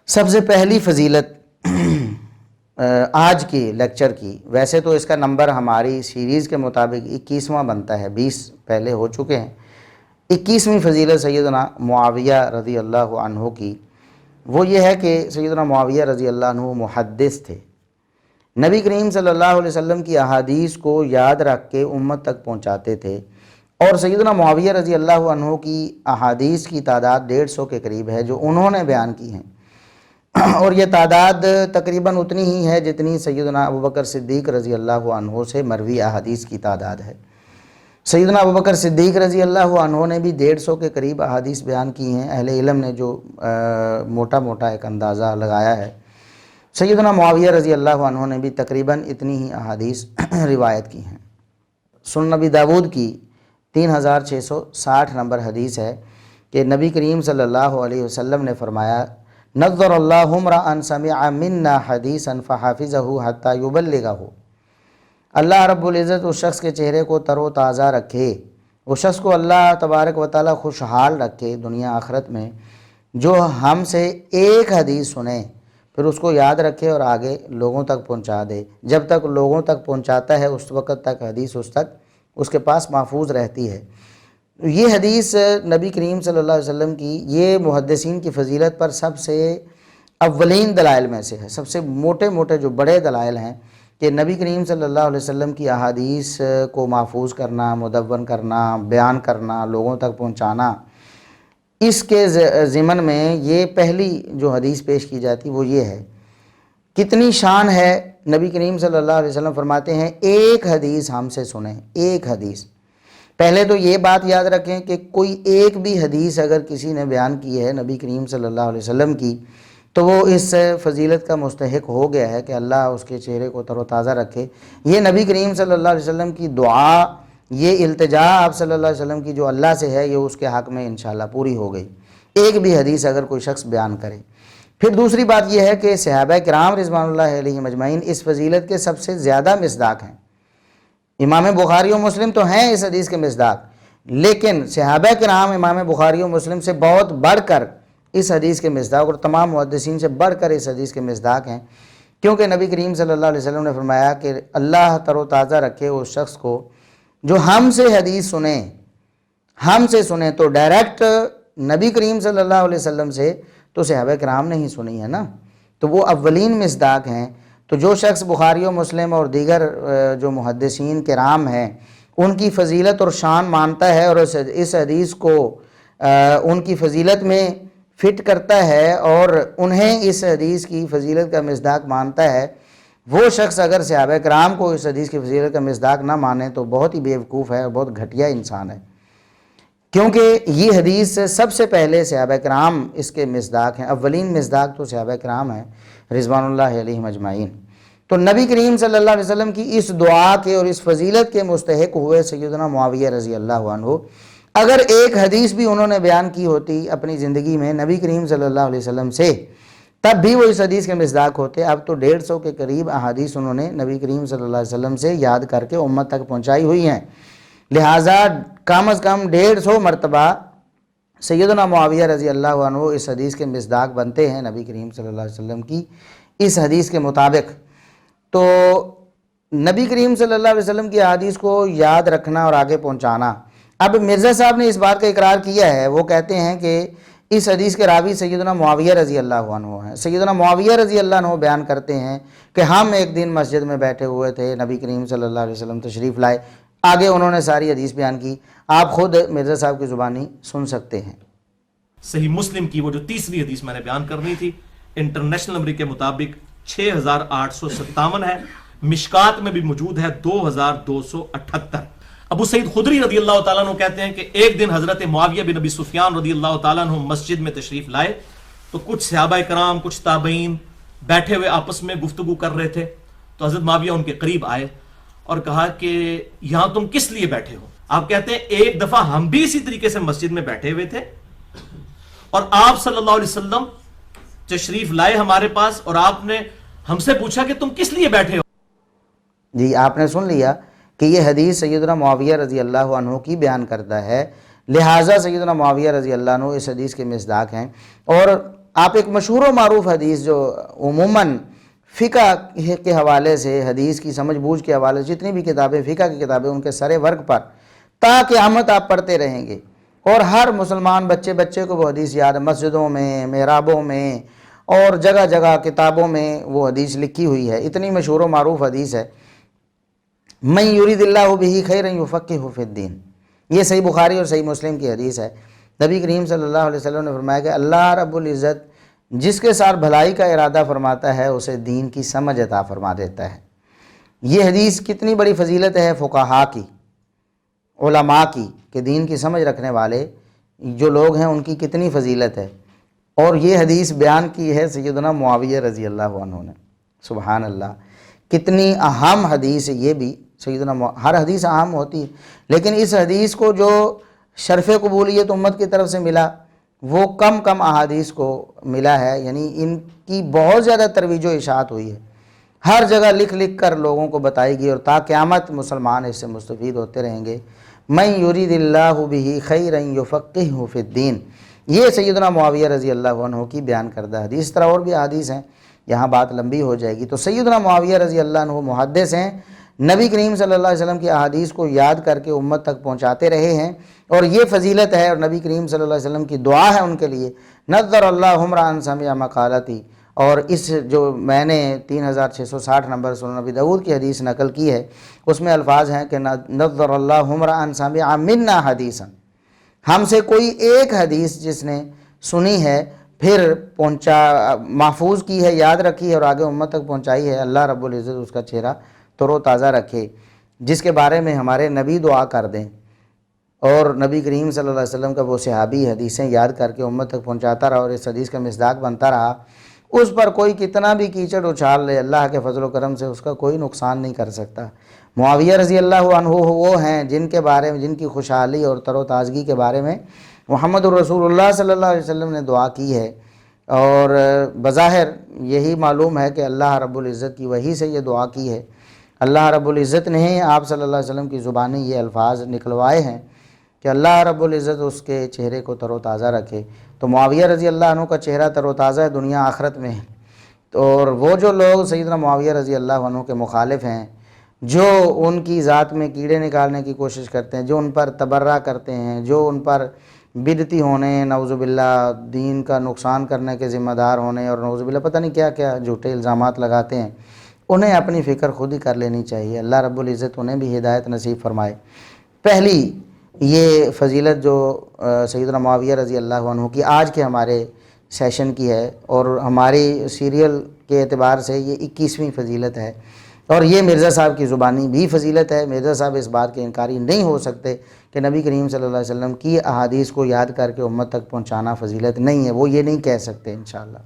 سب سے پہلی فضیلت آج کی لیکچر کی، ویسے تو اس کا نمبر ہماری سیریز کے مطابق 21واں بنتا ہے، 20 پہلے ہو چکے ہیں۔ 21ویں فضیلت سیدنا معاویہ رضی اللہ عنہ کی، وہ یہ ہے کہ سیدنا معاویہ رضی اللہ عنہ محدث تھے، نبی کریم صلی اللہ علیہ وسلم کی احادیث کو یاد رکھ کے امت تک پہنچاتے تھے، اور سیدنا معاویہ رضی اللہ عنہ کی احادیث کی تعداد 150 کے قریب ہے جو انہوں نے بیان کی ہیں، اور یہ تعداد تقریباً اتنی ہی ہے جتنی سیدنا ابوبکر صدیق رضی اللہ عنہ سے مروی احادیث کی تعداد ہے۔ سیدنا ابوبکر صدیق رضی اللہ عنہ نے بھی 150 کے قریب احادیث بیان کی ہیں، اہل علم نے جو موٹا موٹا ایک اندازہ لگایا ہے۔ سیدنا معاویہ رضی اللہ عنہ نے بھی تقریباً اتنی ہی احادیث روایت کی ہیں۔ سنن نبی داود کی 3660 نمبر حدیث ہے کہ نبی کریم صلی اللہ علیہ وسلم نے فرمایا، نظر اللہ امرأ سمع منا حدیثا فحافظہ حتی یبلغہ۔ اللہ رب العزت اس شخص کے چہرے کو تر و تازہ رکھے، اس شخص کو اللہ تبارک و تعالی خوشحال رکھے دنیا آخرت میں، جو ہم سے ایک حدیث سنے پھر اس کو یاد رکھے اور آگے لوگوں تک پہنچا دے۔ جب تک لوگوں تک پہنچاتا ہے اس وقت تک حدیث اس کے پاس محفوظ رہتی ہے۔ یہ حدیث نبی کریم صلی اللہ علیہ وسلم کی، یہ محدثین کی فضیلت پر سب سے اولین دلائل میں سے ہے، سب سے موٹے موٹے جو بڑے دلائل ہیں کہ نبی کریم صلی اللہ علیہ وسلم کی احادیث کو محفوظ کرنا، مدون کرنا، بیان کرنا، لوگوں تک پہنچانا، اس کے ضمن میں یہ پہلی جو حدیث پیش کی جاتی وہ یہ ہے۔ کتنی شان ہے، نبی کریم صلی اللہ علیہ وسلم فرماتے ہیں ایک حدیث ہم سے سنیں، ایک حدیث۔ پہلے تو یہ بات یاد رکھیں کہ کوئی ایک بھی حدیث اگر کسی نے بیان کی ہے نبی کریم صلی اللہ علیہ وسلم کی تو وہ اس فضیلت کا مستحق ہو گیا ہے کہ اللہ اس کے چہرے کو تر و تازہ رکھے۔ یہ نبی کریم صلی اللہ علیہ وسلم کی دعا، یہ التجا آپ صلی اللہ علیہ وسلم کی جو اللہ سے ہے، یہ اس کے حق میں انشاءاللہ پوری ہو گئی، ایک بھی حدیث اگر کوئی شخص بیان کرے۔ پھر دوسری بات یہ ہے کہ صحابہ کرام رضوان اللہ علیہم اجمعین اس فضیلت کے سب سے زیادہ مصداق ہیں۔ امام بخاری و مسلم تو ہیں اس حدیث کے مصداق، لیکن صحابہ کرام امام بخاری و مسلم سے بہت بڑھ کر اس حدیث کے مصداق اور تمام محدثین سے بڑھ کر اس حدیث کے مصداق ہیں، کیونکہ نبی کریم صلی اللہ علیہ وسلم نے فرمایا کہ اللہ تر و تازہ رکھے اس شخص کو جو ہم سے حدیث سنیں تو ڈائریکٹ نبی کریم صلی اللہ علیہ وسلم سے تو صحابہ کرام نے ہی سنی ہے نا، تو وہ اولین مصداق ہیں۔ تو جو شخص بخاری و مسلم اور دیگر جو محدثین کرام ہیں ان کی فضیلت اور شان مانتا ہے اور اس حدیث کو ان کی فضیلت میں فٹ کرتا ہے اور انہیں اس حدیث کی فضیلت کا مصداق مانتا ہے، وہ شخص اگر صحابہ کرام کو اس حدیث کی فضیلت کا مصداق نہ مانے تو بہت ہی بیوقوف ہے اور بہت گھٹیا انسان ہے، کیونکہ یہ حدیث سب سے پہلے صحابہ کرام اس کے مصداق ہیں، اولین مصداق تو صحابہ کرام ہیں رضوان اللہ علیہم اجمعین۔ تو نبی کریم صلی اللہ علیہ وسلم کی اس دعا کے اور اس فضیلت کے مستحق ہوئے سیدنا معاویہ رضی اللہ عنہ۔ اگر ایک حدیث بھی انہوں نے بیان کی ہوتی اپنی زندگی میں نبی کریم صلی اللہ علیہ وسلم سے، تب بھی وہ اس حدیث کے مصداق ہوتے۔ اب تو 150 کے قریب احادیث انہوں نے نبی کریم صلی اللہ علیہ وسلم سے یاد کر کے امت تک پہنچائی ہوئی ہیں، لہٰذا کم از کم 150 مرتبہ سیدنا معاویہ رضی اللہ عنہ اس حدیث کے مصداق بنتے ہیں نبی کریم صلی اللہ علیہ وسلم کی اس حدیث کے مطابق۔ تو نبی کریم صلی اللہ علیہ وسلم کی احادیث کو یاد رکھنا اور آگے پہنچانا۔ اب مرزا صاحب نے اس بات کا اقرار کیا ہے، وہ کہتے ہیں کہ اس حدیث کے راوی سیدنا معاویہ رضی اللہ عنہ ہیں۔ سیدنا معاویہ رضی اللہ عنہ بیان کرتے ہیں کہ ہم ایک دن مسجد میں بیٹھے ہوئے تھے، نبی کریم صلی اللہ علیہ وسلم تشریف لائے، آگے انہوں نے ساری حدیث بیان کی، آپ خود مرزا صاحب کی زبانی سن سکتے ہیں۔ صحیح مسلم کی وہ جو تیسری حدیث میں نے بیان کرنی تھی، انٹرنیشنل نمبر کے مطابق 6857 ہے، مشکات میں بھی موجود ہے 2278۔ ابو سعید خدری رضی اللہ تعالیٰ عنہ کہتے ہیں کہ ایک دن حضرت معاویہ بن ابی سفیان رضی اللہ تعالیٰ عنہ مسجد میں تشریف لائے تو کچھ صحابہ کرام، کچھ تابعین بیٹھے ہوئے آپس میں گفتگو کر رہے تھے، تو حضرت معاویہ ان کے قریب آئے اور کہا کہ یہاں تم کس لیے بیٹھے ہو؟ آپ کہتے ہیں ایک دفعہ ہم بھی اسی طریقے سے مسجد میں بیٹھے ہوئے تھے اور آپ صلی اللہ علیہ وسلم تشریف لائے ہمارے پاس اور آپ نے ہم سے پوچھا کہ تم کس لیے بیٹھے ہو؟ جی آپ نے سن لیا کہ یہ حدیث سیدنا معاویہ رضی اللہ عنہ کی بیان کرتا ہے، لہٰذا سیدنا معاویہ رضی اللہ عنہ اس حدیث کے مصداق ہیں۔ اور آپ ایک مشہور و معروف حدیث جو عموماً فقہ کے حوالے سے، حدیث کی سمجھ بوجھ کے حوالے سے جتنی بھی کتابیں فقہ کی کتابیں ان کے سرے ورق پر تا قیامت آپ پڑھتے رہیں گے، اور ہر مسلمان بچے کو وہ حدیث یاد ہے، مسجدوں میں، محرابوں میں اور جگہ جگہ کتابوں میں وہ حدیث لکھی ہوئی ہے، اتنی مشہور و معروف حدیث ہے، من یرید اللہ بہ خیرا یفقہہ فی الدین۔ یہ صحیح بخاری اور صحیح مسلم کی حدیث ہے۔ نبی کریم صلی اللہ علیہ وسلم نے فرمایا کہ اللہ رب العزت جس کے ساتھ بھلائی کا ارادہ فرماتا ہے اسے دین کی سمجھ عطا فرما دیتا ہے۔ یہ حدیث کتنی بڑی فضیلت ہے فقہاء کی، علماء کی، کہ دین کی سمجھ رکھنے والے جو لوگ ہیں ان کی کتنی فضیلت ہے، اور یہ حدیث بیان کی ہے سیدنا معاویہ رضی اللہ عنہ نے۔ سبحان اللہ، کتنی اہم حدیث ہے یہ بھی۔ سیدنا ہر حدیث اہم ہوتی ہے، لیکن اس حدیث کو جو شرف قبولیت امت کی طرف سے ملا وہ کم احادیث کو ملا ہے، یعنی ان کی بہت زیادہ ترویج و اشاعت ہوئی ہے، ہر جگہ لکھ کر لوگوں کو بتائی گئی، اور تا قیامت مسلمان اس سے مستفید ہوتے رہیں گے۔ من یرید اللہ بہ خیرا یفقہہ فی الدین، یہ سیدنا معاویہ رضی اللہ عنہ کی بیان کردہ حدیث۔ اس طرح اور بھی حدیث ہیں، یہاں بات لمبی ہو جائے گی۔ تو سیدنا معاویہ رضی اللہ عنہ محدث ہیں، نبی کریم صلی اللہ علیہ وسلم کی احادیث کو یاد کر کے امت تک پہنچاتے رہے ہیں، اور یہ فضیلت ہے، اور نبی کریم صلی اللہ علیہ وسلم کی دعا ہے ان کے لیے، نظر اللہ امرأ سمع مقالتی۔ اور اس جو میں نے 3660 نمبر سنن نبی داؤد کی حدیث نقل کی ہے، اس میں الفاظ ہیں کہ نظر اللہ امرأ سمع منا حدیثا، ہم سے کوئی ایک حدیث جس نے سنی ہے پھر محفوظ کی ہے، یاد رکھی ہے اور آگے امت تک پہنچائی ہے، اللہ رب العزت اس کا چہرہ تر و تازہ رکھے، جس کے بارے میں ہمارے نبی دعا کر دیں، اور نبی کریم صلی اللہ علیہ وسلم کا وہ صحابی حدیثیں یاد کر کے امت تک پہنچاتا رہا اور اس حدیث کا مصداق بنتا رہا، اس پر کوئی کتنا بھی کیچڑ اچھال لے، اللہ کے فضل و کرم سے اس کا کوئی نقصان نہیں کر سکتا۔ معاویہ رضی اللہ عنہ وہ ہیں جن کے بارے میں، جن کی خوشحالی اور تر و تازگی کے بارے میں محمد الرسول اللہ صلی اللہ علیہ وسلم نے دعا کی ہے، اور بظاہر یہی معلوم ہے کہ اللہ رب العزت کی وحی سے یہ دعا کی ہے، اللہ رب العزت نے آپ صلی اللہ علیہ وسلم کی زبانی یہ الفاظ نکلوائے ہیں کہ اللہ رب العزت اس کے چہرے کو تر و تازہ رکھے۔ تو معاویہ رضی اللہ عنہ کا چہرہ تر و تازہ ہے دنیا آخرت میں، اور وہ جو لوگ سیدنا معاویہ رضی اللہ عنہ کے مخالف ہیں، جو ان کی ذات میں کیڑے نکالنے کی کوشش کرتے ہیں، جو ان پر تبرہ کرتے ہیں، جو ان پر بدعتی ہونے، نعوذ باللہ دین کا نقصان کرنے کے ذمہ دار ہونے، اور نعوذ باللہ پتہ نہیں کیا کیا جھوٹے الزامات لگاتے ہیں، انہیں اپنی فکر خود ہی کر لینی چاہیے۔ اللہ رب العزت انہیں بھی ہدایت نصیب فرمائے۔ پہلی یہ فضیلت جو سیدنا معاویہ رضی اللہ عنہ کی آج کے ہمارے سیشن کی ہے، اور ہماری سیریل کے اعتبار سے یہ 21ویں فضیلت ہے، اور یہ مرزا صاحب کی زبانی بھی فضیلت ہے۔ مرزا صاحب اس بات کے انکاری نہیں ہو سکتے کہ نبی کریم صلی اللہ علیہ وسلم کی احادیث کو یاد کر کے امت تک پہنچانا فضیلت نہیں ہے، وہ یہ نہیں کہہ سکتے انشاءاللہ۔